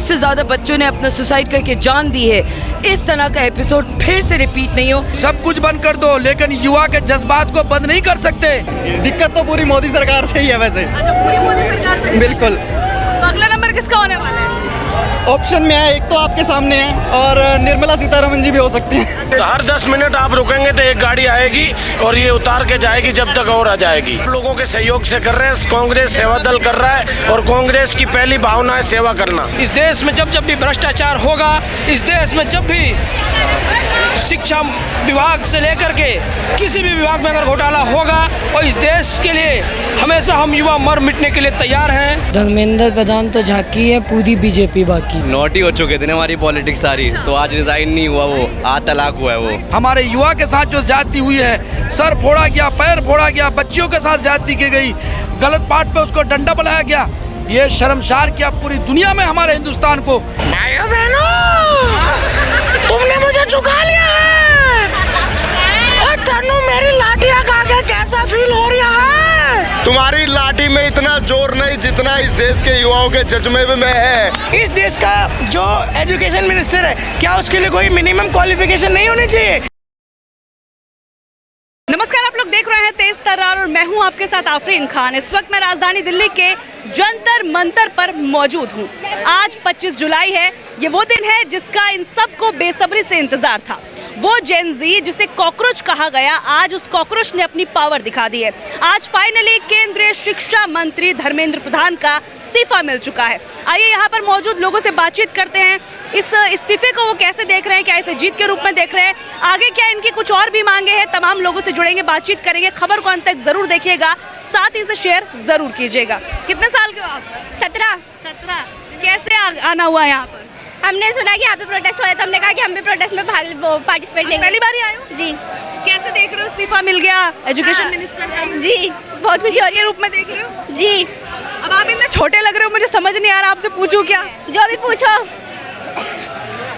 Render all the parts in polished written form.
से ज्यादा बच्चों ने अपना सुसाइड करके जान दी है। इस तरह का एपिसोड फिर से रिपीट नहीं हो। सब कुछ बंद कर दो, लेकिन युवा के जज्बात को बंद नहीं कर सकते। दिक्कत तो पूरी मोदी सरकार से ही है वैसे। अच्छा, पूरी मोदी सरकार से। बिल्कुल। तो अगला नंबर किसका होने वाला है? ऑप्शन में है, एक तो आपके सामने है और निर्मला सीतारमण जी भी हो सकती हैं। हर 10 मिनट आप रुकेंगे तो एक गाड़ी आएगी और ये उतार के जाएगी जब तक और आ जाएगी। लोगों के सहयोग से कर रहे हैं, कांग्रेस सेवा दल कर रहा है और कांग्रेस की पहली भावना है सेवा करना। इस देश में जब जब भी भ्रष्टाचार होगा, इस देश में जब भी शिक्षा विभाग से लेकर के किसी भी विभाग में अगर घोटाला होगा, और इस देश के लिए हमेशा हम युवा मर मिटने के लिए तैयार हैं। धर्मेंद्र प्रधान तो झांकी है, पूरी बीजेपी बाकी। नोट ही हो चुके थे ना हमारी पॉलिटिक्स सारी, तो आज रिजाइन नहीं हुआ, वो आज तलाक हुआ है। वो हमारे युवा के साथ जो ज्यादती हुई है, सर फोड़ा गया, पैर फोड़ा गया, बच्चियों के साथ ज्यादती की गई, गलत पार्ट पे उसको डंडा बनाया गया, ये शर्मसार किया पूरी दुनिया में हमारे हिंदुस्तान को। भाइयों बहनों, तुमने मुझे झुका लिया है। तनु मेरी लाठिया खा के कैसा फील हो रहा है? तुम्हारी लाठी में इतना जोर नहीं जितना इस देश के युवाओं के जज्बे में है। इस देश का जो एजुकेशन मिनिस्टर है, क्या उसके लिए कोई मिनिमम क्वालिफिकेशन नहीं होनी चाहिए? नमस्कार, आप लोग देख रहे हैं तेज तर्रार और मैं हूं आपके साथ आफरीन खान। इस वक्त मैं राजधानी दिल्ली के जंतर मंतर पर मौजूद हूं। आज 25 जुलाई है। ये वो दिन है जिसका इन सबको बेसब्री से इंतजार था। वो जेन जी जिसे कॉकरोच कहा गया, आज उस कॉकरोच ने अपनी पावर दिखा दी है। आज फाइनली केंद्रीय शिक्षा मंत्री धर्मेंद्र प्रधान का इस्तीफा मिल चुका है। आइए यहाँ पर मौजूद लोगों से बातचीत करते हैं। इस इस्तीफे को वो कैसे देख रहे हैं, क्या इसे जीत के रूप में देख रहे हैं, आगे क्या इनकी कुछ और भी मांगे हैं। तमाम लोगों से जुड़ेंगे, बातचीत करेंगे। खबर को अंत तक जरूर देखिएगा, साथ ही इसे शेयर जरूर कीजिएगा। कितने साल के हो आप? 17। कैसे आना हुआ यहाँ पर? हमने सुना कि यहाँ पे प्रोटेस्ट हो रहा है, तो हमने कहा कि हम भी प्रोटेस्ट में पार्टिसिपेट लेंगे। पहली बार ही आए हो? जी। कैसे देख रहे हो, इस्तीफा मिल गया एजुकेशन मिनिस्टर का? जी, बहुत खुशी हो रही है। रूप में देख रहे हो? जी। अब आप इतने छोटे लग रहे हो, मुझे समझ नहीं आ रहा, आपसे पूछूं क्या? जो भी पूछो।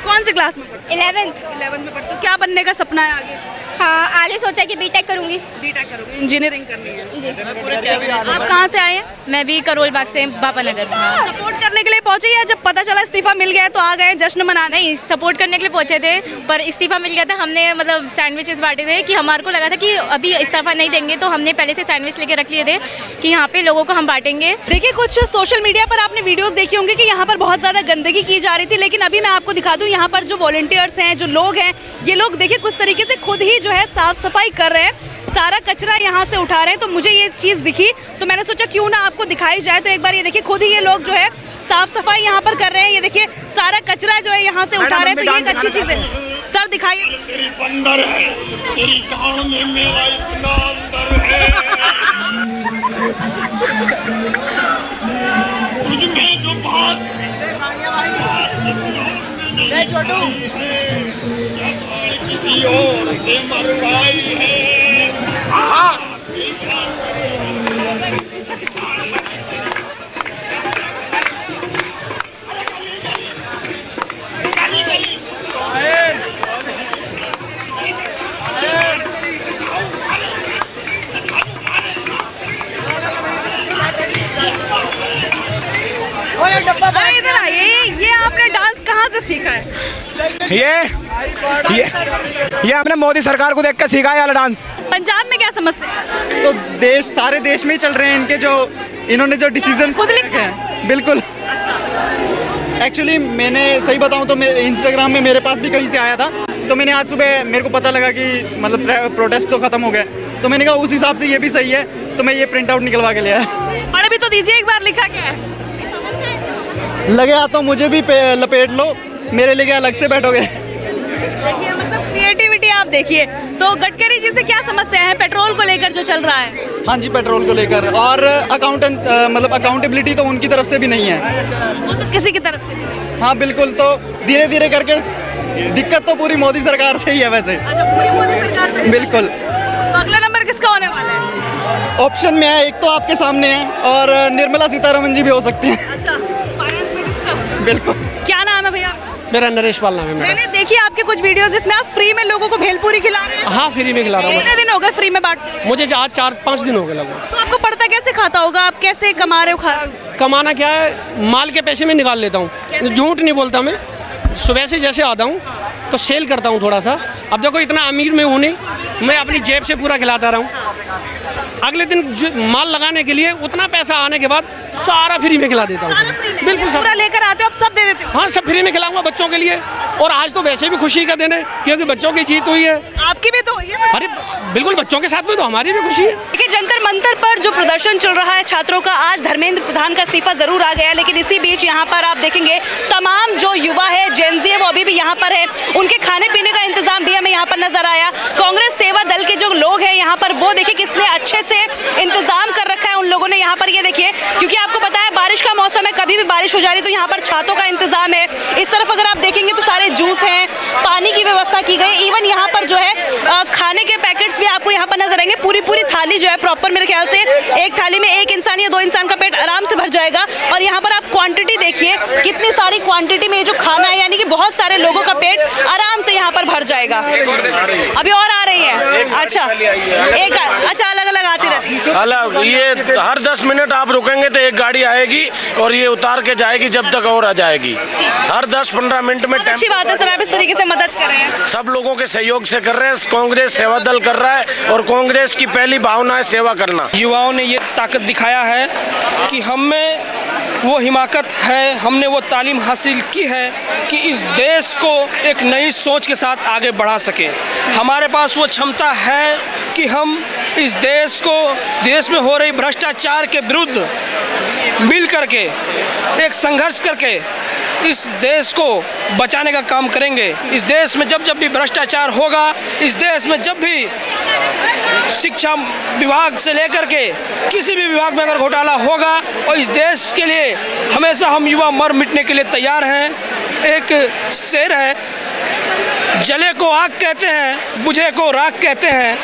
कौन सी क्लास में पढ़ते हो? 11th में पढ़ते हो। क्या बनने का सपना है आगे? हाँ, आगे सोचा कि बीटेक करूँगी। बीटेक करूँगी, इंजीनियरिंग करनी है। जी। आप कहाँ से आए हैं? मैं भी करोल बाग से, बापा नगर। सपोर्ट करने के लिए पहुंचे या जब पता चला इस्तीफा मिल गया तो आ गए जश्न मनाने? नहीं, सपोर्ट करने के लिए पहुंचे थे, पर इस्तीफा मिल गया था। हमने मतलब सैंडविचेस बांटे थे कि हमारे को लगा था कि अभी इस्तीफा नहीं देंगे, तो हमने पहले से सैंडविच लेके रख लिए थे कि यहाँ पे लोगों को हम बांटेंगे। देखिए, कुछ सोशल मीडिया पर आपने वीडियोस देखी होंगी कि यहाँ पर बहुत ज़्यादा गंदगी की जा रही थी, लेकिन अभी मैं आपको दिखा दूँ यहाँ पर जो वॉलंटियर्स हैं, जो लोग हैं, ये लोग देखिए कुछ तरीके से खुद ही जो है साफ सफाई कर रहे हैं, सारा कचरा यहाँ से उठा रहे हैं। तो मुझे ये चीज़ दिखी तो मैंने सोचा क्यों ना आपको दिखाई जाए। तो एक बार ये देखिए, खुद ही ये लोग जो है साफ सफाई यहाँ पर कर रहे हैं। ये देखिए सारा कचरा जो है यहाँ से उठा रहे हैं, तो ये एक अच्छी चीज़ है। सर दिखाइए। इधर आइए, ये आपने डांस कहाँ से सीखा है? ये आपने मोदी सरकार को देख कर सीखा है वाला डांस। पंजाब में क्या समस्या है? तो सारे देश में ही चल रहे हैं इनके, जो इन्होंने जो डिसीजन खुद रखे हैं। बिल्कुल। एक्चुअली मैंने सही बताऊं तो इंस्टाग्राम में मेरे पास भी कहीं से आया था, तो मैंने आज सुबह मेरे को पता लगा कि मतलब प्रोटेस्ट तो खत्म हो गया, तो मैंने कहा उस हिसाब से ये भी सही है, तो मैं ये प्रिंट आउट निकलवा के लिया। पढ़ भी तो दीजिए एक बार, लिखा क्या है? लगे हाथों मुझे भी लपेट लो, मेरे लिए अलग से बैठोगे। देखिए, मतलब क्रिएटिविटी आप देखिए। तो गडकरी जी से क्या समस्या है पेट्रोल को लेकर जो चल रहा है? हाँ जी, पेट्रोल को लेकर, और मतलब अकाउंटेबिलिटी तो उनकी तरफ से भी नहीं है। वो तो किसी की तरफ से नहीं है। हाँ बिल्कुल, तो धीरे धीरे करके दिक्कत तो पूरी मोदी सरकार से ही है वैसे। अच्छा, पूरी मोदी सरकार से। बिल्कुल। तो अगला नंबर किसका होने वाला है? ऑप्शन में है, एक तो आपके सामने है और निर्मला सीतारमण जी भी हो सकती हैं। अच्छा, फाइनेंस मिनिस्टर। बिल्कुल। क्या नाम है भैया? मेरा नरेश पाल नाम है मैडम। मैंने देखी आपके कुछ वीडियोस जिसमें आप फ्री में लोगों को भेलपूरी खिला रहे हैं। हाँ, फ्री में खिला रहा हूँ। कितने दिन हो गए फ्री में बांटते हुए? मुझे आज 4-5 दिन हो गए लगभग। तो आपको पड़ता कैसे खाता होगा, आप कैसे कमा रहे हो? कमाना क्या है, माल के पैसे में निकाल लेता हूँ, झूठ नहीं बोलता मैं। सुबह से जैसे आता हूँ तो सेल करता हूँ थोड़ा सा। अब देखो इतना अमीर मैं हूँ नहीं, मैं अपनी जेब से पूरा खिलाता रहा हूँ। अगले दिन माल लगाने के लिए उतना पैसा आने के बाद सारा फ्री में खिला देता हूँ। बिल्कुल पूरा लेकर आते हो, आप सब दे देते हो? हाँ, सब फ्री में खिलाऊंगा बच्चों के लिए। और आज तो वैसे भी खुशी का दिन है क्योंकि बच्चों की जीत हुई है। आपकी भी तो हुई है। अरे बिल्कुल, बच्चों के साथ में तो हमारी भी खुशी है। देखिए, जंतर मंतर पर जो प्रदर्शन चल रहा है छात्रों का, आज धर्मेंद्र प्रधान का इस्तीफा जरूर आ गया, लेकिन इसी बीच यहाँ पर आप देखेंगे तमाम जो युवा है, जेन ज़ी है, वो अभी भी यहाँ पर है। उनके खाने पीने का इंतजाम भी हमें यहाँ पर नजर आया। कांग्रेस सेवा दल के जो लोग हैं यहाँ पर, वो देखिए कितने अच्छे से इंतजाम कर रखा है उन लोगों ने यहाँ पर। ये देखिए, क्योंकि आपको पता है बारिश का मौसम है, कभी भी बारिश हो जा रही तो यहाँ पर छातों का इंतजाम है। इस तरफ अगर आप देखेंगे तो सारे जूस हैं, पानी की व्यवस्था की गई। इवन यहाँ पर जो है खाने के पैकेट्स भी आपको यहाँ पर नजर आएंगे। पूरी थाली जो है प्रॉपर, मेरे ख्याल से एक थाली में एक इंसान या 2 इंसान का पेट आराम से भर जाएगा। और यहाँ पर आप क्वांटिटी देखिए, कितनी सारी क्वांटिटी में ये जो खाना है, यानी कि बहुत सारे लोगों का पेट आराम से यहाँ पर भर जाएगा। अभी और आ रही है? अच्छा, एक अच्छा, अलग अलग आती रहती है। अलग, ये हर 10 मिनट आप रुकेंगे तो एक गाड़ी आएगी और ये उतार के जाएगी जब तक और आ जाएगी। हर 10-15 मिनट में। अच्छी बात है सर, आप इस तरीके से मदद कर रहे हैं। सब लोगों के सहयोग से कर रहे हैं। कांग्रेस सेवा दल कर रहा है और कांग्रेस की पहली भावना है सेवा करना। युवाओं ने ये ताकत दिखाया है कि हम में वो हिमाकत है, हमने वो तालीम हासिल की है कि इस देश को एक नई सोच के साथ आगे बढ़ा सकें। हमारे पास वो क्षमता है कि हम इस देश को, देश में हो रही भ्रष्टाचार के विरुद्ध मिल करके एक संघर्ष करके इस देश को बचाने का काम करेंगे। इस देश में जब भी भ्रष्टाचार होगा, इस देश में जब भी शिक्षा विभाग से लेकर के किसी भी विभाग में अगर घोटाला होगा, और इस देश के लिए हमेशा हम युवा मर मिटने के लिए तैयार हैं। एक शेर है, जले को आग कहते हैं, बुझे को राख कहते हैं।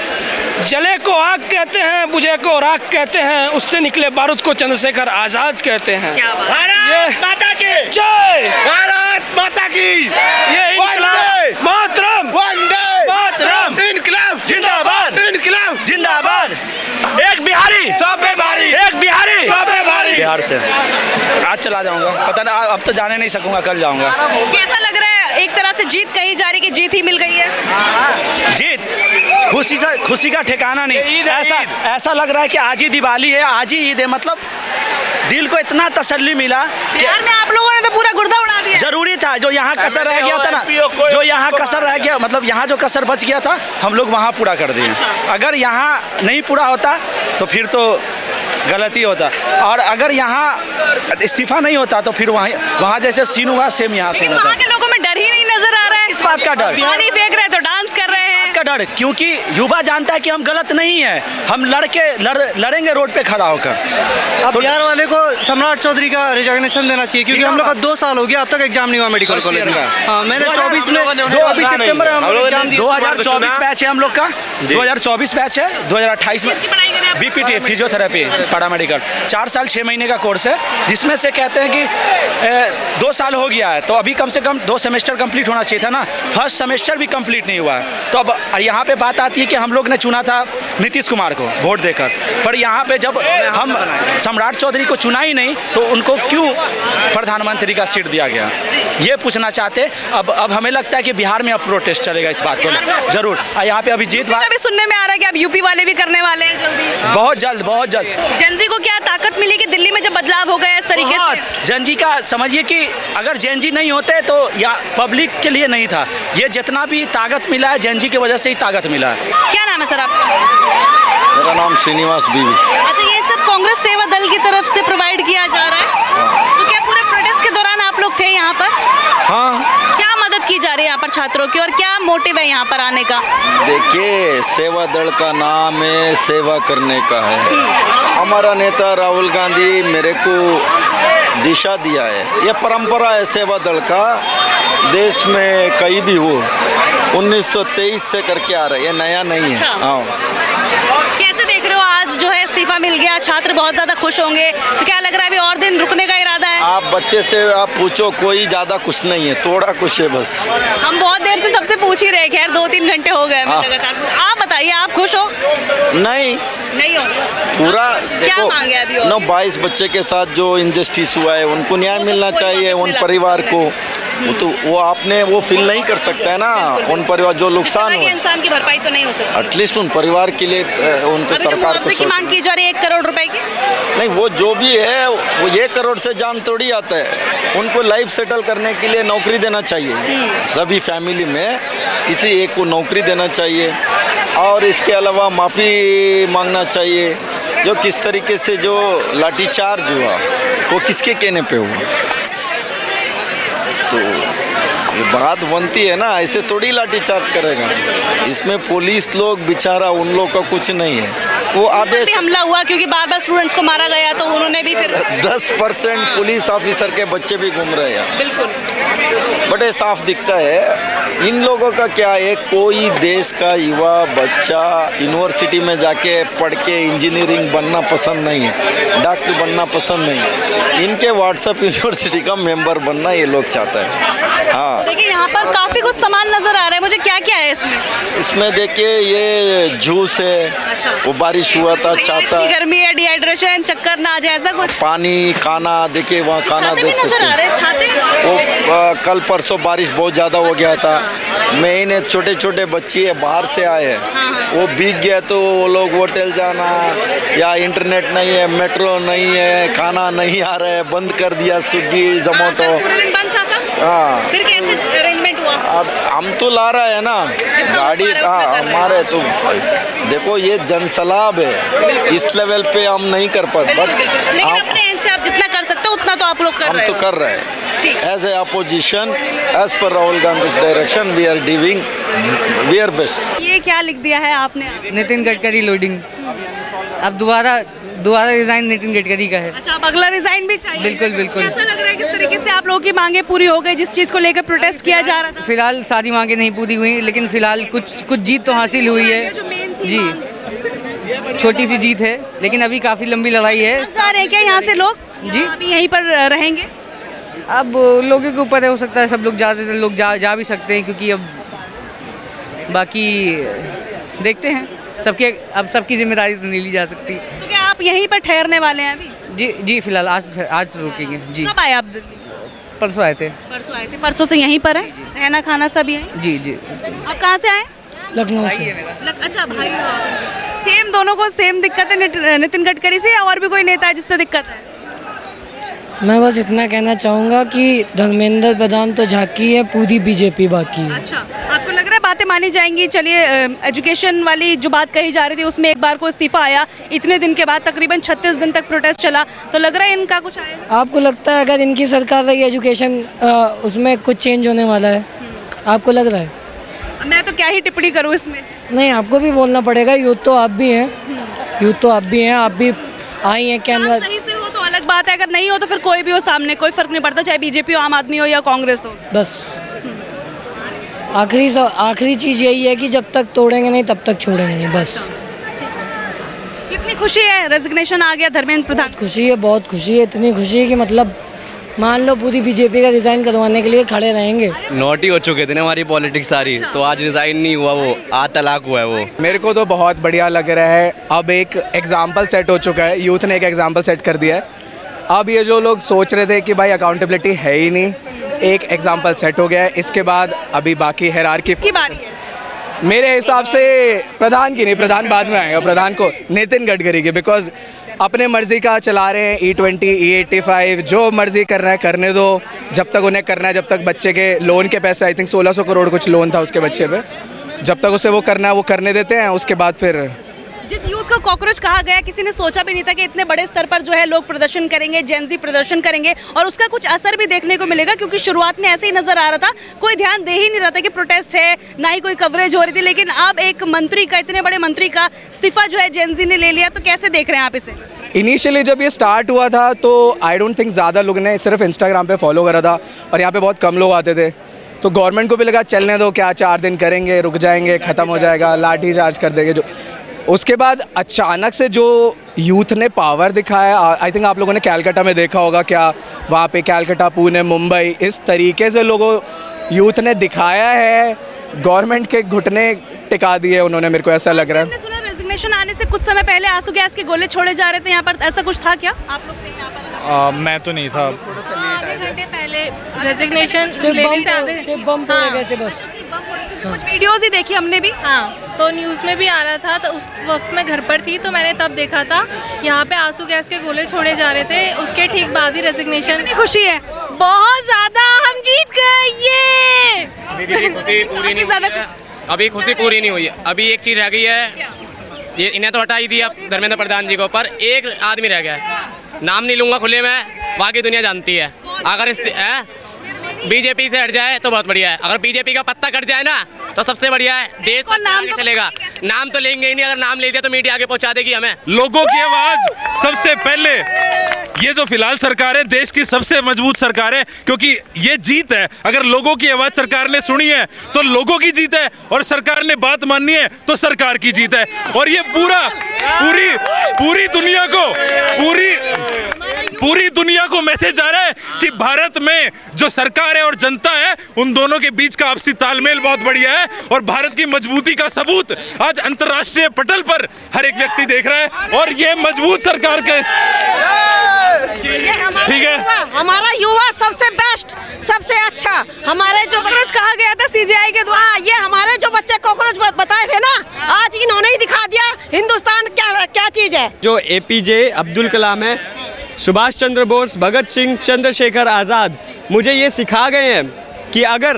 जले को आग कहते हैं, बुझे को राख कहते हैं, उससे निकले बारूद को चंद्रशेखर आजाद कहते हैं। भारत माता की जय, भारत माता की ये इनकलाब मातरम, वंदे मातरम, इनकलाब जिंदाबाद, इनकलाब जिंदाबाद। एक बिहारी सब पे भारी, एक बिहारी सब पे भारी। बिहार से आज चला जाऊंगा, पता नहीं अब तो जाने नहीं सकूंगा, कल जाऊंगा। कैसा लग रहा है? एक तरह से जीत कही जा रही कि जीत ही मिल गई है। जीत, खुशी का ठिकाना नहीं। ऐसा लग रहा है कि आज ही दिवाली है, आज ही ईद है। मतलब दिल को इतना तसल्ली मिला। बिहार में आप लोगों ने तो पूरा गुर्दा उड़ा दिया। जरूरी था, जो यहाँ कसर रह गया था ना, जो यहाँ कसर रह गया, मतलब यहाँ जो कसर बच गया था, हम लोग वहाँ पूरा कर दिए। अगर यहाँ नहीं पूरा होता तो फिर तो गलती होता, और अगर यहाँ इस्तीफा नहीं होता तो फिर वहाँ जैसे सीन हुआ सेम यहाँ सीन होता। वहाँ के लोगों में डर ही नहीं नजर आ रहा है। इस बात का डर, पानी फेंक रहे तो डांस कर रहे हैं का डर, क्योंकि युवा जानता है कि हम गलत नहीं है, हम लड़ेंगे रोड पे खड़ा होकर। अब बिहार वाले को सम्राट चौधरी का रिजाइनेशन देना चाहिए, क्योंकि हम लोग का 2 साल हो गया, अब तक एग्जाम नहीं हुआ मेडिकल कॉलेज में। हाँ, मैंने 24 में 24 सितंबर हम लोग एग्जाम दिया। 2024 बैच है हम लोग का, 2024 बैच है। 2028 में बीपीटी फिजियोथेरेपी पैरामेडिकल 4 साल 6 महीने का कोर्स है, जिसमें से कहते हैं कि 2 साल हो गया है तो अभी कम से कम 2 सेमेस्टर कंप्लीट होना चाहिए था ना। फर्स्ट सेमेस्टर भी कंप्लीट नहीं हुआ है। तो अब यहाँ पे बात आती है कि हम लोग ने चुना था नीतीश कुमार को वोट देकर, पर यहाँ पे जब हम सम्राट चौधरी को चुना ही नहीं तो उनको क्यों प्रधानमंत्री का सीट दिया गया, ये पूछना चाहते। अब हमें लगता है कि बिहार में अब प्रोटेस्ट चलेगा इस बात को जरूर। यहाँ पे अभिजीत अभी सुनने में आ रहा है कि अब यूपी वाले भी करने वाले हैं जल्दी, बहुत जल्द। जेन ज़ी को क्या ताकत मिली कि दिल्ली में जब बदलाव हो गया इस तरीके से? जेन ज़ी का समझिए कि अगर जेन ज़ी नहीं होते तो या पब्लिक के लिए नहीं था, ये जितना भी ताकत मिला है जेन ज़ी की वजह से ही ताकत मिला है। क्या नाम है सर आपका? मेरा नाम श्रीनिवास बीवी। अच्छा, ये सब कांग्रेस सेवा दल की तरफ से प्रोवाइड किया जा रहा है, तो क्या पूरे प्रोटेस्ट के दौरान आप लोग थे यहाँ पर? हाँ, क्या मदद की जा रही है यहाँ पर छात्रों की, और क्या मोटिव है यहाँ पर आने का? देखिए, सेवा दल का नाम है, सेवा करने का है। हमारा नेता राहुल गांधी मेरे को दिशा दिया है, ये परंपरा है सेवा दल का, देश में कहीं भी हो 1923 से करके आ रहा है, ये नया नहीं है। अच्छा। हाँ, कैसे देख रहे हो आज आज जो है इस्तीफा मिल गया, छात्र बहुत ज्यादा खुश होंगे, तो क्या लग रहा है अभी और दिन रुकने का इरादा है? आप बच्चे से आप पूछो, कोई ज़्यादा कुछ नहीं है, थोड़ा कुछ है बस। हम बहुत देर से सबसे पूछ ही रहे, खैर 2-3 घंटे हो गए हमें लगातार। आप बताइए, आप खुश हो? नहीं हो पूरा क्या मांगे अभी और? 22 बच्चे के साथ जो इनजस्टिस हुआ है उनको न्याय मिलना चाहिए, उन परिवार को। वो आपने वो फील नहीं कर सकता है ना, उन परिवार जो नुकसान हुआ, इंसान की भरपाई तो नहीं हो सकती। एटलीस्ट उन परिवार के लिए उनको सरकार को की मांग की जा रही है 1 करोड़ रुपए की। नहीं, वो जो भी है वो 1 करोड़ से जान थोड़ी आता है। उनको लाइफ सेटल करने के लिए नौकरी देना चाहिए, सभी फैमिली में किसी एक को नौकरी देना चाहिए, और इसके अलावा माफ़ी मांगना चाहिए। जो किस तरीके से जो लाठीचार्ज हुआ वो किसके कहने पे हुआ, तो ये बात बनती है ना, ऐसे थोड़ी लाठीचार्ज करेगा। इसमें पुलिस लोग बेचारा, उन लोग का कुछ नहीं है, वो आदेश हमला हुआ क्योंकि बार बार स्टूडेंट्स को मारा गया, तो उन्होंने भी फिर 10% पुलिस ऑफिसर के बच्चे भी घूम रहे हैं। बिल्कुल, बड़े साफ दिखता है। इन लोगों का क्या है, कोई देश का युवा बच्चा यूनिवर्सिटी में जाके पढ़ के इंजीनियरिंग बनना पसंद नहीं है, डॉक्टर बनना पसंद नहीं, इनके व्हाट्सएप यूनिवर्सिटी का मेंबर बनना ये लोग चाहता है। हाँ, देखिए यहाँ पर काफ़ी कुछ सामान नज़र आ रहा है मुझे, क्या क्या है इसमें? इसमें देखिए ये जूस है, वो बारिश हुआ था, छाता, गर्मी है, डिहाइड्रेशन, चक्कर ना आ जाए, ऐसा कुछ? पानी, खाना, देखिए वहाँ खाना देख सकते हैं। वो कल परसों बारिश बहुत ज़्यादा हो गया था, मैंने छोटे छोटे बच्चे बाहर से आए हैं, वो भीग गया, तो वो लोग होटल जाना, या इंटरनेट नहीं है, मेट्रो नहीं है, खाना नहीं आ रहा है, बंद कर दिया स्विगी जोमेटो। हाँ, फिर कैसे अरेंजमेंट हुआ? अब हम तो ला रहा है ना गाड़ी, हमारे तो देखो ये जनसलाब है, इस लेवल पे हम नहीं कर पाते, बट अपने एंड से आप जितना कर सकते हो उतना तो आप लोग कर रहे हम तो कर रहे हैं। एज ए अपोजिशन, एज पर Rahul Gandhi direction, we are doing we are best. ये क्या लिख दिया है आपने? नितिन गडकरी लोडिंग। अब दोबारा रिजाइन नितिन गडकरी का है। अच्छा, अब अगला रिजाइन भी चाहिए? बिल्कुल बिल्कुल। कैसा लग रहा है, किस तरीके से आप लोगों की मांगे पूरी हो गई जिस चीज़ को लेकर प्रोटेस्ट किया जा रहा था? फिलहाल सारी मांगे नहीं पूरी हुई, लेकिन फिलहाल कुछ जीत तो हासिल हुई है जी, छोटी सी जीत है, लेकिन अभी काफ़ी लंबी लड़ाई है। जा रहे हैं क्या यहाँ से लोग? जी, अभी यहीं पर रहेंगे? अब लोगों के ऊपर है, हो सकता है सब लोग ज़्यादातर लोग जा भी सकते हैं, क्योंकि अब बाकी देखते हैं, सबकी जिम्मेदारी तो नहीं ली जा सकती। तो क्या आप यहीं पर ठहरने वाले हैं अभी? जी फिलहाल आज रुकेंगे जी। कब आए आप दिल्ली? परसों आए थे। परसों से यहीं पर है, रहना खाना सब यहीं? जी। आप कहाँ से आए? लखनऊ से। अच्छा भाई, सेम, दोनों को सेम दिक्कत है नितिन गडकरी से, या और भी कोई नेता है जिससे दिक्कत है? मैं बस इतना कहना चाहूँगा कि धर्मेंद्र प्रधान तो झांकी है, पूरी बीजेपी बाकी है। अच्छा, आपको लग रहा है बातें मानी जाएंगी? चलिए, एजुकेशन वाली जो बात कही जा रही थी उसमें एक बार को इस्तीफा आया, इतने दिन के बाद तकरीबन 36 दिन तक प्रोटेस्ट चला, तो लग रहा है इनका कुछ आएगा? आपको लगता है अगर इनकी सरकार रही एजुकेशन उसमें कुछ चेंज होने वाला है? आपको लग रहा है? मैं तो क्या ही टिप्पणी करूँ इसमें। नहीं, आपको भी बोलना पड़ेगा, यूथ तो आप भी हैं, आप भी आई हैं कैमरा। सही से हो तो अलग बात है, अगर नहीं हो तो फिर कोई भी हो सामने, कोई फर्क नहीं पड़ता, चाहे बीजेपी हो, आम आदमी हो या कांग्रेस हो। बस आखिरी चीज़ यही है कि जब तक तोड़ेंगे नहीं तब तक छोड़ेंगे नहीं, बस। कितनी खुशी है, रेजिग्नेशन आ गया धर्मेंद्र प्रधान? खुशी है, बहुत खुशी है, इतनी खुशी है कि मतलब मान लो पूरी बीजेपी का रिज़ाइन करवाने के लिए खड़े रहेंगे। नोट ही हो चुके थे ना हमारी पॉलिटिक्स सारी, तो आज रिज़ाइन नहीं हुआ, वो आज तलाक हुआ है वो। मेरे को तो बहुत बढ़िया लग रहा है, अब एक एग्जाम्पल सेट हो चुका है, यूथ ने एक एग्जाम्पल सेट कर दिया है। अब ये जो लोग सोच रहे थे कि भाई अकाउंटेबिलिटी है ही नहीं, एक एग्जाम्पल सेट हो गया है। इसके बाद अभी बाकी हायरार्की की बारी है। मेरे हिसाब से प्रधान की नहीं, प्रधान बाद में आएगा, प्रधान को नितिन गडकरी की, बिकॉज अपने मर्जी का चला रहे हैं, E20, E85 जो मर्जी कर रहा है करने दो, जब तक उन्हें करना है, जब तक बच्चे के लोन के पैसे, आई थिंक 1600 करोड़ कुछ लोन था उसके बच्चे पे, जब तक उसे वो करना है वो करने देते हैं। उसके बाद फिर जिस यूथ को कॉकरोच कहा गया, किसी ने सोचा भी नहीं था कि इतने बड़े स्तर पर जो है लोग प्रदर्शन करेंगे, जेनजी प्रदर्शन करेंगे, और उसका कुछ असर भी देखने को मिलेगा, क्योंकि शुरुआत में ऐसे ही नजर आ रहा था, कोई ध्यान दे ही नहीं रहा था कि प्रोटेस्ट है, ना ही कोई कवरेज हो रही थी, लेकिन अब एक मंत्री का, इतने बड़े मंत्री का इस्तीफा जो है जेनजी ने ले लिया, तो कैसे देख रहे हैं आप इसे? इनिशियली जब ये स्टार्ट हुआ था तो आई डोंट थिंक ज़्यादा लोग ने सिर्फ इंस्टाग्राम पे फॉलो करा था, और यहाँ पे बहुत कम लोग आते थे, तो गवर्नमेंट को भी लगा चलने दो, क्या 4 दिन करेंगे, रुक जाएंगे, ख़त्म हो जाएगा, लाठी चार्ज कर देंगे। जो उसके बाद अचानक से जो यूथ ने पावर दिखाया, आई थिंक आप लोगों ने कैलकाटा में देखा होगा, क्या वहाँ पे कैलकाटा, पुणे, मुंबई, इस तरीके से लोगों यूथ ने दिखाया है, गवर्नमेंट के घुटने टिका दिए उन्होंने, मेरे को ऐसा लग रहा है। रेजिग्नेशन आने से कुछ समय पहले आंसू गैस के गोले छोड़े जा रहे थे यहाँ पर, ऐसा कुछ था क्या? आप लोग थे यहाँ पर? मैं तो नहीं था। आधे घंटे पहले रेजिग्नेशन लेने से आधे बम फोड़े गए थे बस। कुछ वीडियोस ही देखी हमने भी। हाँ, तो न्यूज़ में भी आ रहा था, तो उस वक्त मैं घर पर थी तो मैंने तब देखा था यहाँ पे आंसू गैस के गोले छोड़े जा रहे थे। उसके ठीक बाद ही रेजिग्नेशन। खुशी है बहुत ज़्यादा, हम जीत गए। ये खुशी पूरी नहीं हुई है, अभी खुशी पूरी नहीं हुई है। अभी एक चीज़ रह गई है, ये इन्हें तो हटा ही दिया धर्मेंद्र प्रधान जी को, पर एक आदमी रह गया है, नाम नहीं लूँगा खुले में, बाकी दुनिया जानती है। अगर इस बीजेपी से हट जाए तो बहुत बढ़िया है, अगर बीजेपी का पत्ता कट जाए ना तो सबसे बढ़िया है, देश आगे चलेगा। नाम तो लेंगे ही नहीं, अगर नाम ले दिया तो मीडिया आगे पहुंचा देगी हमें। लोगों की आवाज सबसे पहले, ये जो फिलहाल सरकार है देश की सबसे मजबूत सरकार है, क्योंकि ये जीत है। अगर लोगों की आवाज सरकार ने सुनी है तो लोगों की जीत है, और सरकार ने बात माननी है तो सरकार की जीत है। और ये पूरी दुनिया को मैसेज आ रहा है कि भारत में जो सरकार है और जनता है, उन दोनों के बीच का आपसी तालमेल बहुत बढ़िया है, और भारत की मजबूती का सबूत आज अंतर्राष्ट्रीय पटल पर हर एक व्यक्ति देख रहा है। और ये मजबूत सरकार के ठीक है, हमारा युवा सबसे बेस्ट, सबसे अच्छा। हमारे जो कॉकरोच कहा गया था सीजीआई के द्वारा, ये हमारे जो बच्चे कॉकरोच बताए थे ना, आज इन्होंने ही दिखा दिया हिंदुस्तान क्या चीज है। जो एपीजे अब्दुल कलाम है, सुभाष चंद्र बोस, भगत सिंह, चंद्रशेखर आज़ाद मुझे ये सिखा गए हैं कि अगर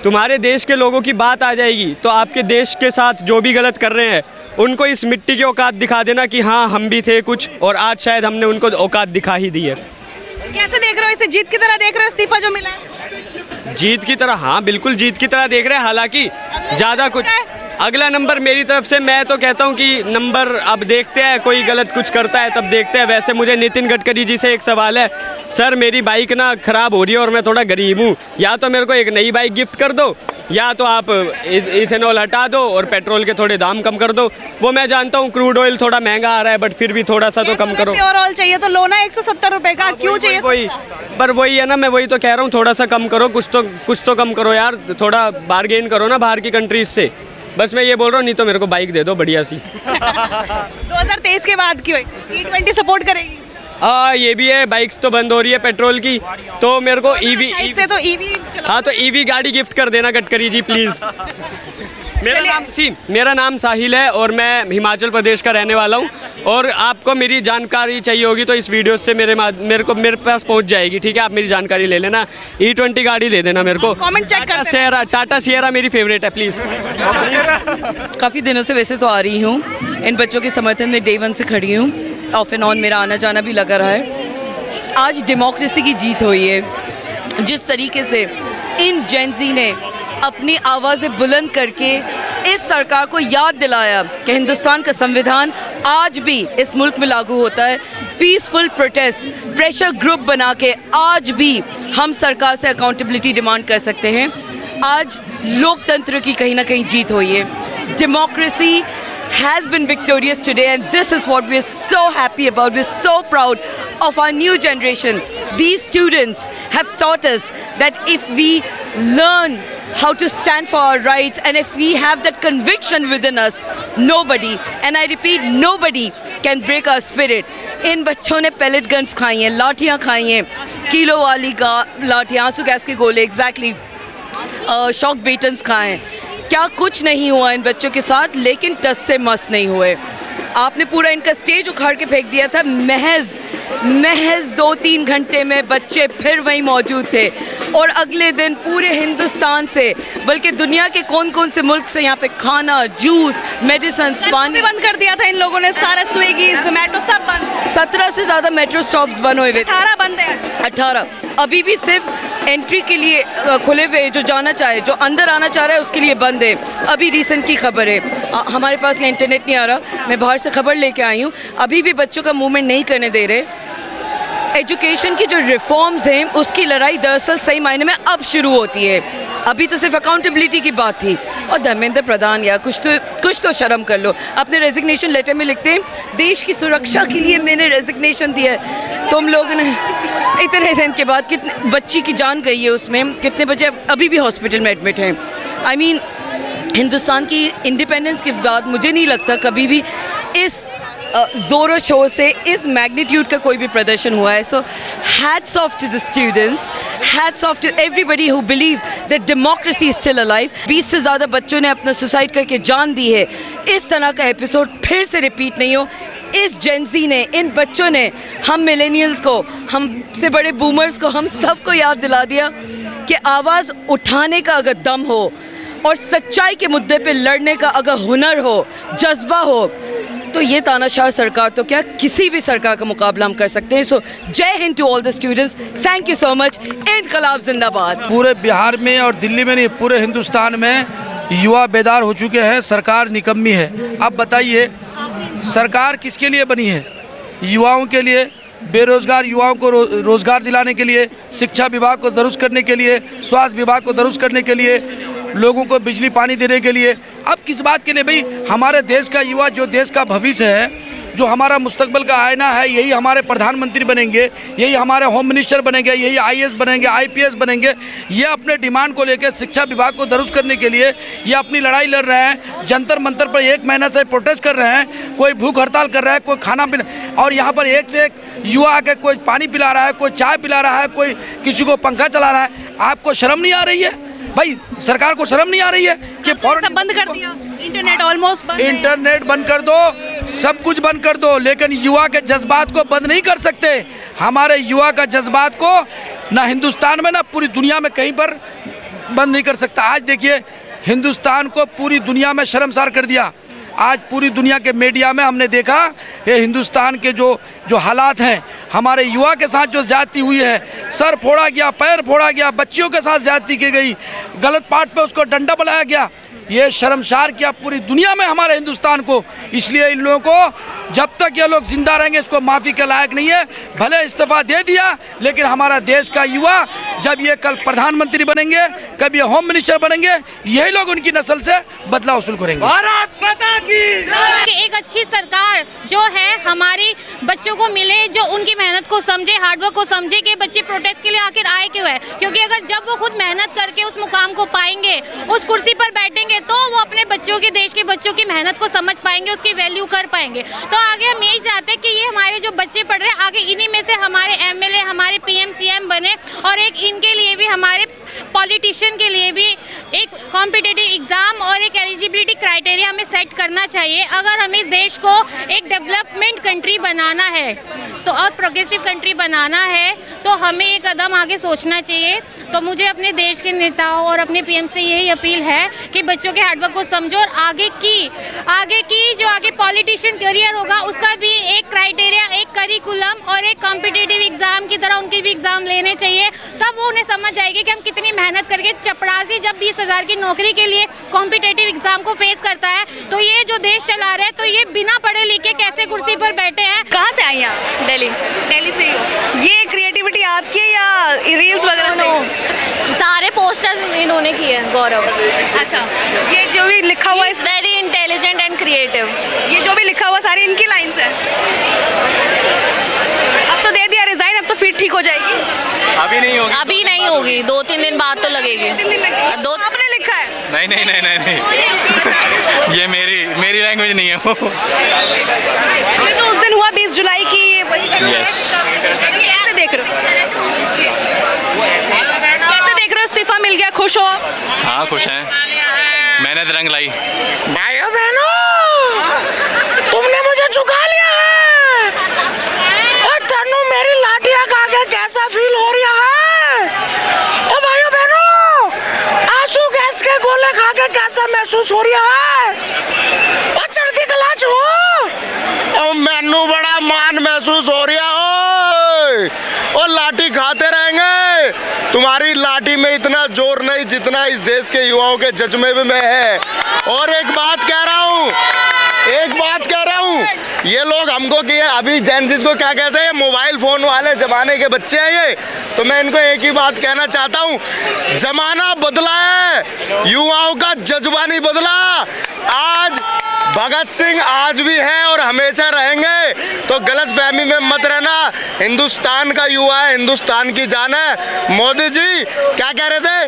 तुम्हारे देश के लोगों की बात आ जाएगी तो आपके देश के साथ जो भी गलत कर रहे हैं उनको इस मिट्टी की औकात दिखा देना कि हाँ हम भी थे कुछ, और आज शायद हमने उनको औकात दिखा ही दी है। कैसे देख रहे हो इसे, जीत की तरह देख रहे हो इस्तीफा जो मिला है? जीत की तरह, हाँ बिल्कुल जीत की तरह देख रहे हैं। हालांकि ज़्यादा कुछ, अगला नंबर मेरी तरफ से मैं तो कहता हूं कि नंबर अब देखते हैं, कोई गलत कुछ करता है तब देखते हैं। वैसे मुझे नितिन गडकरी जी से एक सवाल है, सर मेरी बाइक ना ख़राब हो रही है और मैं थोड़ा गरीब हूं, या तो मेरे को एक नई बाइक गिफ्ट कर दो, या तो आप इथेनॉल हटा दो और पेट्रोल के थोड़े दाम कम कर दो। वो मैं जानता हूँ क्रूड ऑयल थोड़ा महंगा आ रहा है, बट फिर भी थोड़ा सा तो कम करो। प्योर ऑयल चाहिए तो लो ना 170 रुपए का, क्यों चाहिए? वही पर वही है ना, मैं वही तो कह रहा हूँ, थोड़ा सा कम करो, कुछ तो कम करो यार, थोड़ा बार्गेन करो ना बाहर की कंट्रीज से। बस मैं ये बोल रहा हूँ, नहीं तो मेरे को बाइक दे दो बढ़िया सी। 2023 के बाद की T20 सपोर्ट करेगी? ये भी है, बाइक्स तो बंद हो रही है पेट्रोल की, तो मेरे को ईवी से तो ईवी, हाँ तो ईवी गाड़ी गिफ्ट कर देना गडकरी जी प्लीज़। मेरा नाम साहिल है और मैं हिमाचल प्रदेश का रहने वाला हूँ, और आपको मेरी जानकारी चाहिए होगी तो इस वीडियो से मेरे पास पहुँच जाएगी, ठीक है? आप मेरी जानकारी ले लेना, E20 गाड़ी दे देना मेरे को। कमेंट चेक करते टाटा सियरा मेरी फेवरेट है, प्लीज़। काफ़ी दिनों से वैसे तो आ रही हूँ, इन बच्चों के समर्थन में Day 1 से खड़ी हूँ, ऑफ एंड ऑन मेरा आना जाना भी लगा रहा है। आज डेमोक्रेसी की जीत हुई है। जिस तरीके से इन जेंजी ने अपनी आवाज़ें बुलंद करके इस सरकार को याद दिलाया कि हिंदुस्तान का संविधान आज भी इस मुल्क में लागू होता है। पीसफुल प्रोटेस्ट, प्रेशर ग्रुप बना के आज भी हम सरकार से अकाउंटेबिलिटी डिमांड कर सकते हैं। आज लोकतंत्र की कहीं ना कहीं जीत हुई है। Democracy has been victorious today, and this is what we're so happy about. We're so proud of our new generation. These students have taught us that if we learn how to stand for our rights and if we have that conviction within us, nobody, and I repeat, nobody can break our spirit. इन बच्चों ने pellet guns खाई हैं, लाठियाँ खाई हैं, kilo वाली लाठियाँ, आंसू gas के गोले, एग्जैक्टली, शॉक बेटन्स खाए हैं। क्या कुछ नहीं हुआ इन बच्चों के साथ, लेकिन टस से मस नहीं हुए। आपने पूरा इनका स्टेज उखाड़ के फेंक दिया था। महज 2-3 घंटे में बच्चे फिर वहीं मौजूद थे, और अगले दिन पूरे हिंदुस्तान से, बल्कि दुनिया के कौन से मुल्क से यहाँ पे खाना, जूस, मेडिसिन, पानी बंद कर दिया था इन लोगों ने। सारा स्विगी, जोमेटो सब बंद। 17 से ज़्यादा मेट्रो स्टॉप्स बंद हुए। 18 बंद है। 18 अभी भी सिर्फ एंट्री के लिए खुले हुए, जो जाना चाहे, जो अंदर आना चाह रहा है उसके लिए बंद है। अभी रिसेंट की खबर है, हमारे पास यहाँ इंटरनेट नहीं आ रहा, मैं बाहर से खबर लेके आई हूँ, अभी भी बच्चों का मूवमेंट नहीं करने दे रहे। एजुकेशन की जो रिफॉर्म्स हैं उसकी लड़ाई दरअसल सही मायने में अब शुरू होती है। अभी तो सिर्फ अकाउंटेबिलिटी की बात थी, और धर्मेंद्र प्रधान, या कुछ तो शर्म कर लो। अपने रेजिग्नेशन लेटर में लिखते हैं देश की सुरक्षा के लिए मैंने रेजिग्नेशन दिया है। तुम लोग ने इतने दिन के बाद, कितने बच्ची की जान गई है उसमें, कितने बच्चे अभी भी हॉस्पिटल में एडमिट हैं। आई मीन हिंदुस्तान की इंडिपेंडेंस के बाद मुझे नहीं लगता कभी भी इस ज़ोरों शोर से इस मैग्नीट्यूड का कोई भी प्रदर्शन हुआ है। So hats off to the students, hats off to everybody who believe that democracy is still alive. 20 से ज़्यादा बच्चों ने अपना सुसाइड करके जान दी है। इस तरह का एपिसोड फिर से रिपीट नहीं हो। इस जेंजी ने, इन बच्चों ने हम मिलेनियल्स को, हमसे बड़े बूमर्स को, हम सबको याद दिला दिया कि आवाज़ उठाने का अगर दम हो और सच्चाई के मुद्दे पे लड़ने का अगर हुनर हो, जज्बा हो, तो ये तानाशाह सरकार तो क्या किसी भी सरकार का मुकाबला हम कर सकते हैं। सो जय हिंद to all the students, thank you so much. इनकलाब जिंदाबाद। पूरे बिहार में और दिल्ली में नहीं, पूरे हिंदुस्तान में युवा बेदार हो चुके हैं। सरकार निकम्मी है। अब बताइए सरकार किसके लिए बनी है? युवाओं के लिए, बेरोजगार युवाओं को रोजगार दिलाने के लिए, शिक्षा विभाग को दुरुस्त करने के लिए, स्वास्थ्य विभाग को दुरुस्त करने के लिए, लोगों को बिजली पानी देने के लिए। अब किस बात के लिए भाई? हमारे देश का युवा जो देश का भविष्य है, जो हमारा मुस्तकबिल का आईना है, यही हमारे प्रधानमंत्री बनेंगे, यही हमारे होम मिनिस्टर बनेंगे, यही आईएएस बनेंगे, आईपीएस बनेंगे। ये अपने डिमांड को लेकर शिक्षा विभाग को दुरुस्त करने के लिए ये अपनी लड़ाई लड़ रहे हैं। जंतर मंतर पर 1 महीना से प्रोटेस्ट कर रहे हैं। कोई भूख हड़ताल कर रहा है, कोई खाना पीना, और यहाँ पर एक से एक युवा आके कोई पानी पिला रहा है, कोई चाय पिला रहा है, कोई किसी को पंखा चला रहा है। आपको शर्म नहीं आ रही है भाई? सरकार को शर्म नहीं आ रही है कि फौरन बंद कर दिया? इंटरनेट ऑलमोस्ट बंद है। इंटरनेट बंद कर दो, सब कुछ बंद कर दो, लेकिन युवा के जज्बात को बंद नहीं कर सकते। हमारे युवा का जज्बात को ना हिंदुस्तान में ना पूरी दुनिया में कहीं पर बंद नहीं कर सकता। आज देखिए हिंदुस्तान को पूरी दुनिया में शर्मसार कर दिया। आज पूरी दुनिया के मीडिया में हमने देखा ये हिंदुस्तान के जो हालात हैं, हमारे युवा के साथ जो ज्यादती हुई है, सर फोड़ा गया, पैर फोड़ा गया, बच्चियों के साथ ज्यादती की गई, गलत पार्ट पे उसको डंडा बनाया गया, ये शर्मसार किया पूरी दुनिया में हमारे हिंदुस्तान को। इसलिए इन लोगों को जब तक ये लोग जिंदा रहेंगे इसको माफ़ी के लायक नहीं है। भले इस्तीफा दे दिया, लेकिन हमारा देश का युवा जब ये कल प्रधानमंत्री बनेंगे, कभी होम मिनिस्टर बनेंगे, यही लोग उनकी नस्ल से बदला वसूल करेंगे। भारत माता की एक अच्छी सरकार जो है हमारी बच्चों को मिले, जो उनकी मेहनत को समझे, हार्डवर्क को समझे कि बच्चे प्रोटेस्ट के लिए आखिर आए क्यों है। क्योंकि अगर जब वो खुद मेहनत करके उस मुकाम को पाएंगे, उस कुर्सी पर बैठेंगे, तो वो अपने बच्चों की, देश के बच्चों की मेहनत को समझ पाएंगे, उसकी वैल्यू कर पाएंगे। तो आगे हम यही चाहते हैं कि ये हमारे जो बच्चे पढ़ रहे हैं, आगे इन्हीं में से हमारे एमएलए, हमारे पीएम सीएम बने, और एक इनके लिए भी, हमारे पॉलिटिशियन के लिए भी एक कॉम्पिटिटिव एग्ज़ाम और एक एलिजिबिलिटी क्राइटेरिया हमें सेट करना चाहिए। अगर हमें इस देश को एक डेवलपमेंट कंट्री बनाना है तो, और प्रोग्रेसिव कंट्री बनाना है, तो हमें एक कदम आगे सोचना चाहिए। तो मुझे अपने देश के नेताओं और अपने पीएम से यही अपील है कि बच्चों के हार्डवर्क को समझो, और आगे की जो आगे पॉलिटिशियन करियर होगा उसका भी एक क्राइटेरिया, एक करिकुलम और एक कॉम्पिटिटिव एग्ज़ाम की तरह उनके भी एग्ज़ाम लेने चाहिए। तब वो उन्हें समझ आएगी कि हम कितनी मेहनत करके, चपरासी जब 20,000 की नौकरी के लिए कॉम्पिटिटिव एग्ज़ाम को फेस करता है, तो ये जो देश चला रहे हैं, तो ये बिना पढ़े लिखे कैसे कुर्सी पर बैठे हैं। कहाँ से आई हैं? दिल्ली से ही हो। ये क्रिएटिविटी आपकी है या रील्स वगैरह से? सारे पोस्टर्स इन्होंने किए हैं, गौरव। अच्छा, ये जो भी लिखा हुआ है, वेरी इंटेलिजेंट एंड क्रिएटिव, ये जो भी लिखा हुआ सारी इनकी लाइन्स है। अब तो दे दिया रिजाइन, अब तो फिर ठीक हो जाएगी। अभी नहीं होगी, अभी नहीं होगी, 2-3 दिन बाद तो लगेगी। आपने लिखा है? नहीं ये मेरी लैंग्वेज नहीं है वो। ये जो उस दिन हुआ 20 जुलाई की, ये वही कैसे देख रहे हो? कैसे देख रहे हो? इस्तीफा मिल गया, खुश हो? हाँ खुश हैं, मेहनत रंग लाई। भाइयों बहनों, तुमने मुझे चुका लिया है। और तन्नू मेरी लाठियां खा के कैसा फील हो रहा है? ओ भाइयों बहनों, आंसू गैस के गोले खा के कैसा महसूस हो रहा है? और चढ़ती कलाच हो, और मैनू बड़ा मान महसूस हो रहा हो। और लाठी खाते रहेंगे, तुम्हारी लाठी में इतना जोर नहीं जितना इस देश के युवाओं के जज्बे में है। और एक बात कह रहा हूँ, ये लोग हमको कि अभी जेनज़ीज़ को क्या कहते हैं, मोबाइल फ़ोन वाले ज़माने के बच्चे हैं ये। तो मैं इनको एक ही बात कहना चाहता हूँ, ज़माना बदला है, युवाओं का जज्बा नहीं बदला। आज भगत सिंह आज भी हैं और हमेशा रहेंगे, तो गलत फहमी में मत रहना। हिंदुस्तान का युवा है, हिंदुस्तान की जान है। मोदी जी क्या कह रहे थे,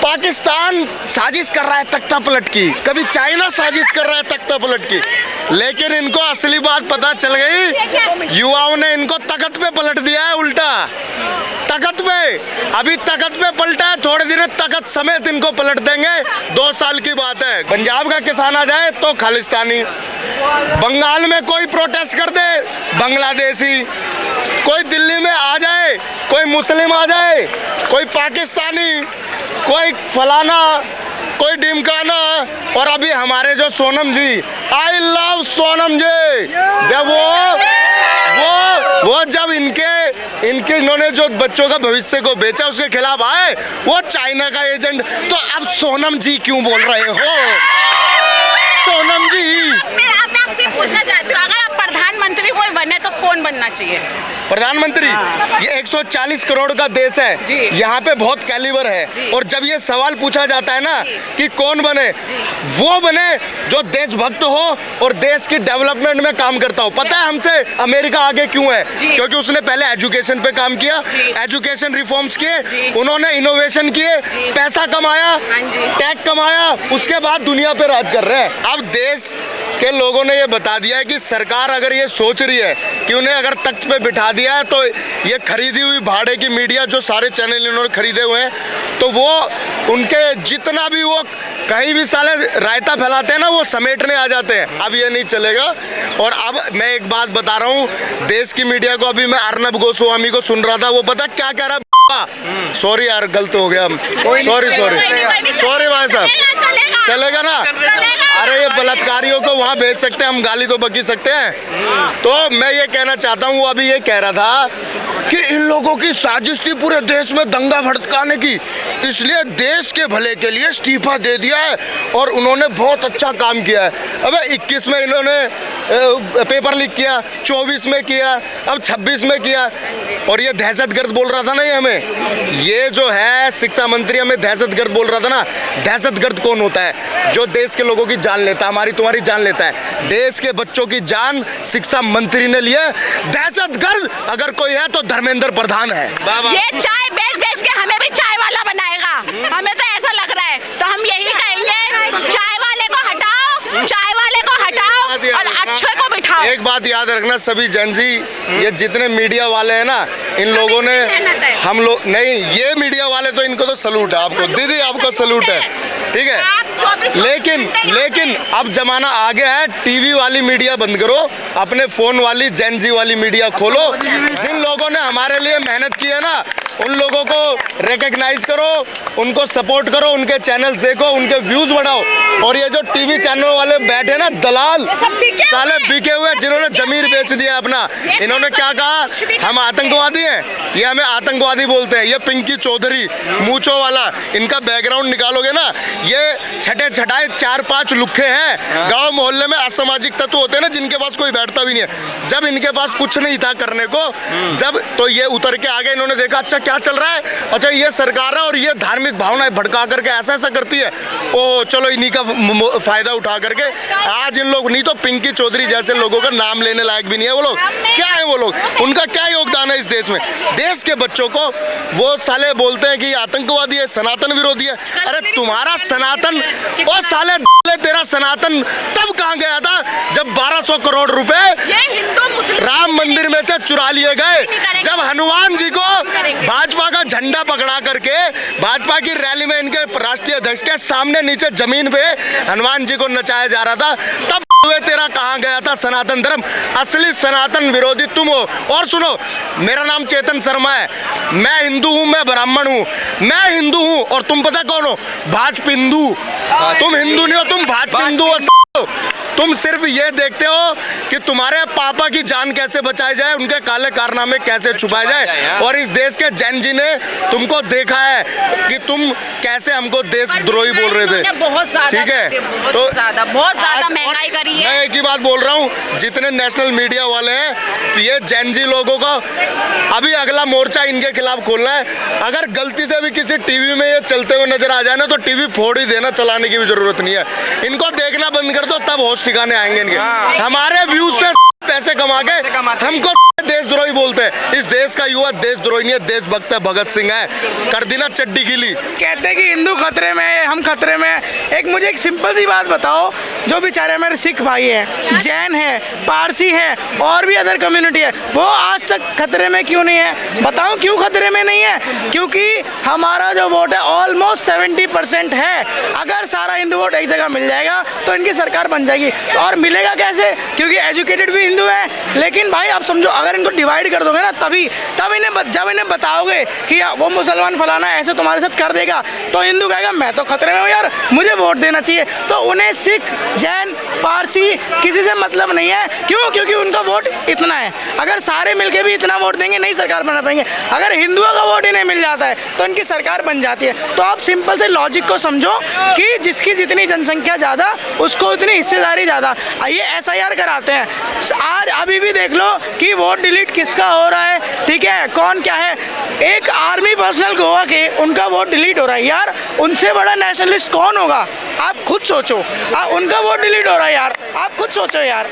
पाकिस्तान साजिश कर रहा है तख्ता पलट की, कभी चाइना साजिश कर रहा है तख्ता पलट की, लेकिन इनको असली बात पता चल गई। युवाओं ने इनको तख्त पे पलट दिया है, उल्टा तख्त पे। अभी तख्त पे पलटा है, थोड़े दिन तख्त समेत इनको पलट देंगे, 2 साल की बात है। पंजाब का किसान आ जाए तो खालिस्तानी, बंगाल में कोई प्रोटेस्ट कर दे बांग्लादेशी, कोई दिल्ली में आ जाए, कोई मुस्लिम आ जाए, कोई पाकिस्तानी, कोई फलाना, कोई डिमकाना। और अभी हमारे जो सोनम जी, आई लव सोनम जी, जब वो जब इनके इन्होंने जो बच्चों का भविष्य को बेचा उसके खिलाफ आए, वो चाइना का एजेंट। तो अब सोनम जी क्यों बोल रहे हो, सोनम जी? मैं आपसे पूछना चाहती हूँ, अगर आप प्रधानमंत्री कोई बने तो कौन बनना चाहिए? प्रधानमंत्री, ये 140 करोड़ का देश है, यहाँ पे बहुत कैलिबर है, और जब ये सवाल पूछा जाता है ना कि कौन बने, वो बने जो देशभक्त हो और देश की डेवलपमेंट में काम करता हो। पता है हमसे अमेरिका आगे क्यों है? क्योंकि उसने पहले एजुकेशन पे काम किया, एजुकेशन रिफॉर्म्स किए, उन्होंने इनोवेशन किए, पैसा कमाया, टैक्स कमाया, उसके बाद दुनिया पे राज कर रहे हैं। अब देश के लोगों ने ये बता दिया है कि सरकार अगर ये सोच रही है कि उन्हें अगर तख्त पे बिठा दिया है, तो ये खरीदी हुई भाड़े की मीडिया, जो सारे चैनल इन्होंने खरीदे हुए हैं, तो वो उनके जितना भी वो कहीं भी साले रायता फैलाते हैं ना, वो समेटने आ जाते हैं। अब ये नहीं चलेगा। और अब मैं एक बात बता रहा हूँ, देश की मीडिया को, अभी मैं अर्नब गोस्वामी को सुन रहा था, वो पता क्या कह रहा है, सॉरी यार गलत हो गया, सॉरी भाई साहब, चलेगा ना? अरे ये बलात्कारियों को वहाँ भेज सकते हैं, हम गाली तो बकी सकते हैं। तो मैं ये कहना चाहता हूँ, वो अभी ये कह रहा था कि इन लोगों की साजिश थी पूरे देश में दंगा भड़काने की, इसलिए देश के भले के लिए इस्तीफा दे दिया है और उन्होंने बहुत अच्छा काम किया है। अबे 21 में इन्होंने पेपर लीक किया, 24 में किया, अब 26 में किया, और ये दहशतगर्द बोल रहा था ना ये हमें, ये जो है शिक्षा मंत्री हमें दहशतगर्द बोल रहा था ना। दहशतगर्द कौन होता है? जो देश के लोगों की जान लेता है, हमारी तुम्हारी जान लेता है। देश के बच्चों की जान शिक्षा मंत्री ने लिए। दहशतगर्द अगर कोई है तो धर्मेंद्र प्रधान है। ये चाय बेच के हमें भी चाय वाला बनाएगा, हमें तो ऐसा लग रहा है। तो हम यही कहेंगे, चाय वाले को हटाओ, चाय वाले को हटाओ और अच्छे को बिठाओ। एक बात याद रखना सभी जनजी, ये जितने मीडिया वाले हैं ना, इन लोगों ने, हम लोग नहीं, ये मीडिया वाले तो इनको तो सलूट है आपको, दीदी आपको सलूट है, ठीक है। लेकिन अब जमाना आ गया है, टीवी वाली मीडिया बंद करो, अपने फोन वाली जेनजी वाली मीडिया खोलो। जिन लोगों ने हमारे लिए मेहनत की है ना, उन लोगों को रिकग्नाइज करो, उनको सपोर्ट करो, उनके चैनल देखो, उनके व्यूज बढ़ाओ। और ये जो टीवी चैनल वाले बैठे ना दलाल, साले बिके हुए, जिन्होंने जमीर बेच दिया अपना, इन्होंने क्या कहा, हम आतंकवादी हैं, ये हमें आतंकवादी बोलते हैं। ये पिंकी चौधरी मूंछों वाला, इनका बैकग्राउंड निकालोगे ना, ये छठे छठाए 4-5 लुखे हैं, गांव मोहल्ले में असामाजिक तत्व होते हैं ना, जिनके पास कोई बैठता भी नहीं है। जब इनके पास कुछ नहीं था करने को, जब तो ये उतर के आगे, इन्होंने देखा अच्छा क्या चल रहा है, अच्छा ये सरकार है और ये धार्मिक भावनाएं भड़का करके ऐसा ऐसा करती है, ओ चलो इन्हीं का फायदा उठा करके आज इन लोग, नहीं तो पिंकी चौधरी जैसे लोगों का नाम लेने लायक भी नहीं है वो लोग। क्या है वो लोग, उनका क्या योगदान है इस देश में? देश के बच्चों को वो साले बोलते हैं कि आतंकवादी है, सनातन विरोधी है। अरे तुम्हारा सनातन, ओ साले तेरा सनातन तब कहाँ गया था जब 1200 करोड़ रुपए राम मंदिर में से चुरा लिए गए, जब हनुमान जी को भाजपा का झंडा पकड़ा करके भाजपा की रैली में इनके राष्ट्रीय अध्यक्ष के सामने नीचे जमीन पे हनुमान जी को नचाया जा रहा था, तब तेरा कहाँ गया था सनातन धर्म? असली सनातन विरोधी तुम हो। और सुनो, मेरा नाम चेतन शर्मा है, मैं हिंदू हूँ, मैं ब्राह्मण हूँ, मैं हिंदू हूँ, और तुम पता कौन हो? भाजपिंदू। तुम हिंदू नहीं हो, तुम भाजपिंदू हो। तुम सिर्फ ये देखते हो कि तुम्हारे पापा की जान कैसे बचाई जाए, उनके काले कारनामे कैसे छुपाए जाए। और इस देश के जैन जी ने तुमको देखा है कि तुम कैसे हमको देशद्रोही बोल रहे थे। ठीक है, तो बहुत ज्यादा महंगाई करी है। मैं एक ही बात बोल रहा हूँ, जितने नेशनल मीडिया वाले हैं, ये जैन जी लोगों का अभी अगला मोर्चा इनके खिलाफ खोलना है। अगर गलती से भी किसी टीवी में ये चलते हुए नजर आ जाए ना, तो टीवी फोड़ ही देना, चलाने की भी जरूरत नहीं है। इनको देखना बंद कर दो, तब होश ठिकाने आएंगे इनके। हमारे व्यूज से पैसे कमा के हमको देशद्रोही बोलते हैं। इस देश का युवा देशद्रोही नहीं है, देशभक्त है, भगत सिंह है। कर दी ना चड्डी गीली। कहते हैं कि हिंदू खतरे में है, हम खतरे में हैं। एक मुझे एक सिंपल सी बात बताओ, जो बेचारे हमारे सिख भाई हैं, जैन है, पारसी है, और भी अदर कम्युनिटी है, वो आज तक खतरे में क्यों नहीं है? बताओ क्यों खतरे में नहीं है? क्योंकि हमारा जो वोट है ऑलमोस्ट 70% है। अगर सारा हिंदू वोट एक जगह मिल जाएगा तो इनकी सरकार बन जाएगी। तो और मिलेगा कैसे? क्योंकि एजुकेटेड भी हिंदू है। लेकिन भाई आप समझो, अगर इनको डिवाइड कर दोगे ना, जब इन्हें बताओगे कि वो मुसलमान फलाना ऐसे तुम्हारे साथ कर देगा, तो हिंदू कहेगा मैं तो खतरे में हूँ यार, मुझे वोट देना चाहिए। तो उन्हें सिख, जैन, पारसी किसी से मतलब नहीं है। क्यों? क्योंकि उनका वोट इतना है। अगर सारे मिलके भी इतना वोट देंगे, नहीं सरकार बना पाएंगे। अगर हिंदुओं का वोट ही नहीं मिल जाता है तो इनकी सरकार बन जाती है। तो आप सिंपल से लॉजिक को समझो कि जिसकी जितनी जनसंख्या ज़्यादा, उसको उतनी हिस्सेदारी ज़्यादा। ये SIR कराते हैं। आज अभी भी देख लो कि वोट डिलीट किसका हो रहा है, ठीक है, कौन क्या है। एक आर्मी पर्सनल गोवा के, उनका वोट डिलीट हो रहा है यार। उनसे बड़ा नेशनलिस्ट कौन होगा? आप खुद सोचो। उनका वोट डिलीट हो रहा है यार, आप खुद सोचो यार।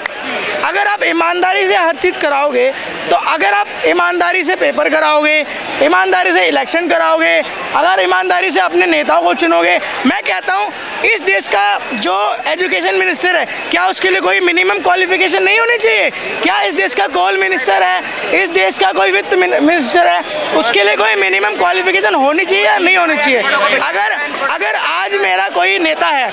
अगर आप ईमानदारी से हर चीज़ कराओगे, तो अगर आप ईमानदारी से पेपर कराओगे, ईमानदारी से इलेक्शन कराओगे, अगर ईमानदारी से अपने नेताओं को चुनोगे, मैं कहता हूँ इस देश का जो एजुकेशन मिनिस्टर है, क्या उसके लिए कोई मिनिमम क्वालिफिकेशन नहीं होनी चाहिए? क्या इस देश का कोल मिनिस्टर है, इस देश का कोई वित्त मिनिस्टर है, उसके लिए कोई मिनिमम क्वालिफिकेशन होनी चाहिए या नहीं होनी चाहिए? अगर आज मेरा कोई नेता है,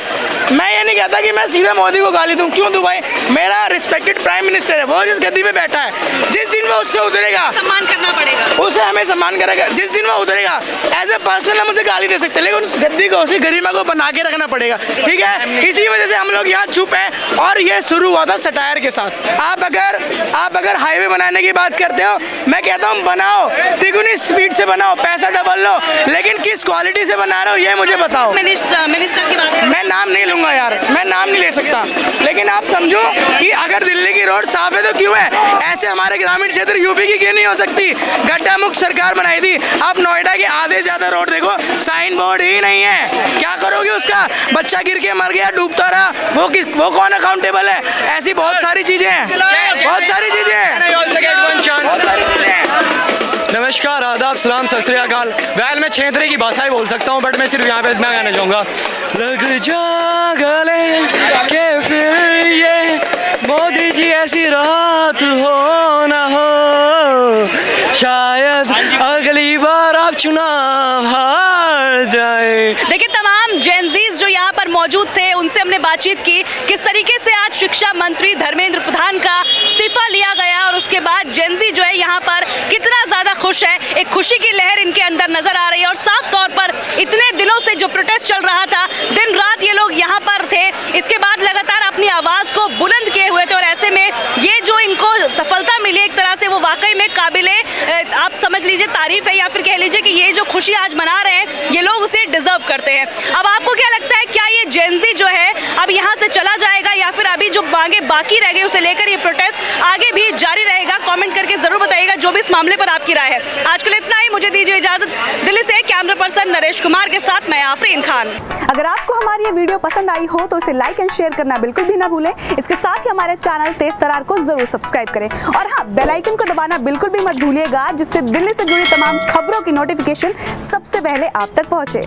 मैं ये नहीं कहता कि मैं सीधा मोदी को गाली दूं। क्यों दूं भाई? मेरा रिस्पेक्टेड प्राइम मिनिस्टर है, वो जिस गद्दी पे बैठा है, जिस दिन वो उससे उतरेगा, सम्मान करना पड़ेगा, उसे हमें सम्मान करेगा। जिस दिन वो उतरेगा, एज ए पर्सनल हम उसे गाली दे सकते हैं, लेकिन उस गद्दी को, उसी गरिमा को बना के रखना पड़ेगा। ठीक है, इसी वजह से हम लोग यहाँ चुप हैं। और ये शुरू हुआ था सटायर के साथ। आप अगर हाईवे बनाने की बात करते हो, मैं कहता हूँ बनाओ, तिगुनी स्पीड से बनाओ, पैसा डबल लो, लेकिन किस क्वालिटी से बना रहे हो ये मुझे बताओ। मिनिस्टर की बात, मैं नाम नहीं लूंगा यार, मैं नाम नहीं ले सकता, लेकिन आप समझो कि अगर दिल्ली की रोड साफ है तो क्यों है? ऐसे हमारे ग्रामीण क्षेत्र यूपी की क्यों नहीं हो सकती? गड्ढा मुक्त सरकार बनाई थी। आप नोएडा के आधे से ज्यादा रोड देखो, साइन बोर्ड ही नहीं है। क्या करोगे उसका? बच्चा गिर के मर गया, डूबता रहा, वो कौन अकाउंटेबल है? ऐसी बहुत सारी चीजें हैं, बहुत सारी चीजें हैं। नमस्कार, आदाब, सलाम, सत श्री अकाल। वैल मैं क्षेत्र की भाषाएं बोल सकता हूँ, बट मैं सिर्फ यहाँ पे इतना कहना चाहूँगा, लग जा गले के फिर ये मोदी जी ऐसी रात हो ना हो, शायद अगली बार आप चुनाव हार जाए। देखिए, तमाम जेनजीज जो यहाँ पर मौजूद थे, उनसे हमने बातचीत की किस तरीके से आज शिक्षा मंत्री धर्मेंद्र प्रधान का इस्तीफा लिया गया, और उसके बाद जेनजी जो है यहाँ पर कितना ज़्यादा खुश है। एक खुशी की लहर इनके अंदर नजर आ रही है, और साफ तौर पर इतने दिनों से जो प्रोटेस्ट चल रहा था, दिन रात ये लोग यहाँ पर थे, इसके बाद लगातार अपनी आवाज़ को बुलंद किए हुए थे, और ऐसे में ये जो इनको सफलता मिली एक तरह से, वो वाकई में काबिले आप समझ लीजिए तारीफ है, या फिर कह लीजिए कि ये जो खुशी आज मना रहे हैं, ये लोग उसे डिजर्व करते हैं। अब आपको क्या लगता है, क्या ये जेनजी जो है अब यहाँ से चला जाएगा, या फिर अभी जो आगे बाकी रह गए उसे लेकर ये प्रोटेस्ट आगे भी जारी रहेगा? कमेंट करके जरूर बताइएगा जो भी इस मामले पर आपकी राय है। आज के लिए इतना ही, मुझे दीजिए इजाजत। दिल्ली से कैमरा पर्सन नरेश कुमार के साथ मैं आफरीन खान। अगर आपको हमारी ये वीडियो पसंद आई हो तो इसे लाइक एंड शेयर करना बिल्कुल भी ना भूलें। इसके साथ ही हमारे चैनल तेज तरार को जरूर सब्सक्राइब करें, और हाँ, बेल आइकन को दबाना बिल्कुल भी मत भूलिएगा, जिससे दिल्ली से जुड़ी तमाम खबरों की नोटिफिकेशन सबसे पहले आप तक पहुंचे।